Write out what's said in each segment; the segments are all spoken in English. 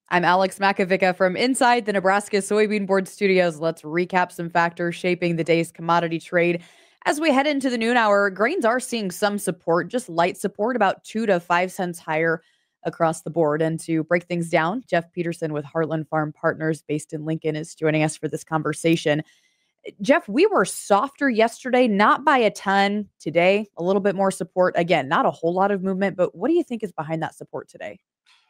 I'm Alex Makovica from inside the Nebraska Soybean Board Studios. Let's recap some factors shaping the day's commodity trade. As we head into the noon hour, grains are seeing some support, just light support, about 2 to 5 cents higher across the board. And to break things down, Jeff Peterson with Heartland Farm Partners based in Lincoln is joining us for this conversation. Jeff, we were softer yesterday, not by a ton. Today, a little bit more support. Again, not a whole lot of movement, but what do you think is behind that support today?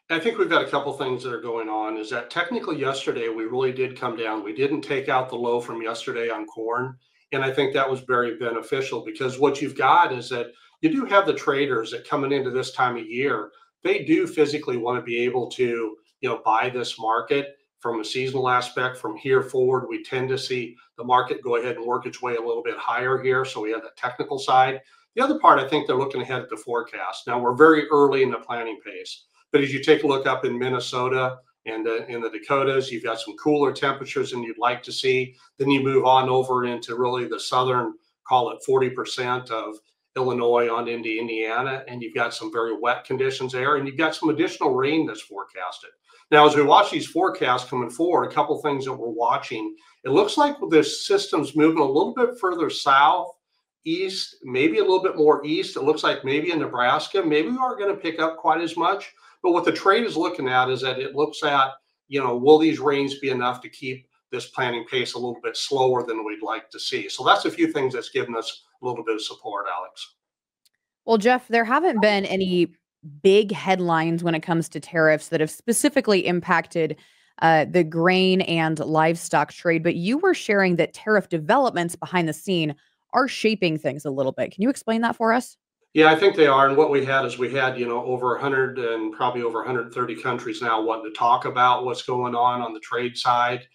I think we've got a couple things that are going on. Is that technically yesterday we really did come down. We didn't take out the low from yesterday on corn. And I think that was very beneficial because what you've got is that you do have the traders that coming into this time of year, they do physically want to be able to, buy this market from a seasonal aspect. From here forward, we tend to see the market go ahead and work its way a little bit higher here. So we have the technical side. The other part, I think they're looking ahead at the forecast. Now we're very early in the planning phase. But as you take a look up in Minnesota and in the Dakotas, you've got some cooler temperatures than you'd like to see. Then you move on over into really the southern, call it 40% of Illinois on into Indiana, and you've got some very wet conditions there, and you've got some additional rain that's forecasted. Now, as we watch these forecasts coming forward, a couple things that we're watching, it looks like this system's moving a little bit further south, east, maybe a little bit more east. It looks like maybe in Nebraska, maybe we aren't going to pick up quite as much. But what the trade is looking at is that it looks at, will these rains be enough to keep this planting pace a little bit slower than we'd like to see? So that's a few things that's given us a little bit of support, Alex. Well, Jeff, there haven't been any big headlines when it comes to tariffs that have specifically impacted the grain and livestock trade, but you were sharing that tariff developments behind the scene are shaping things a little bit. Can you explain that for us? Yeah, I think they are. And what we had is we had, over 100 and probably over 130 countries now wanting to talk about what's going on the trade side.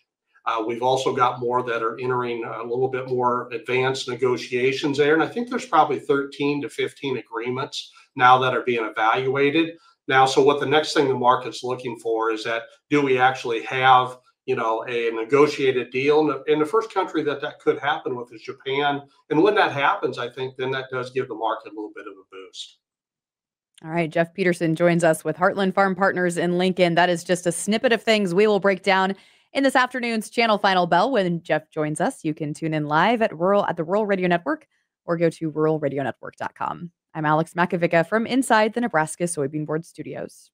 We've also got more that are entering a little bit more advanced negotiations there. And I think there's probably 13 to 15 agreements now that are being evaluated. Now, so what the next thing the market's looking for is that do we actually have, a negotiated deal? And the first country that could happen with is Japan. And when that happens, I think then that does give the market a little bit of a boost. All right, Jeff Peterson joins us with Heartland Farm Partners in Lincoln. That is just a snippet of things we will break down in this afternoon's Channel Final Bell. When Jeff joins us, you can tune in live at the Rural Radio Network or go to ruralradionetwork.com. I'm Alex Makovica from inside the Nebraska Soybean Board Studios.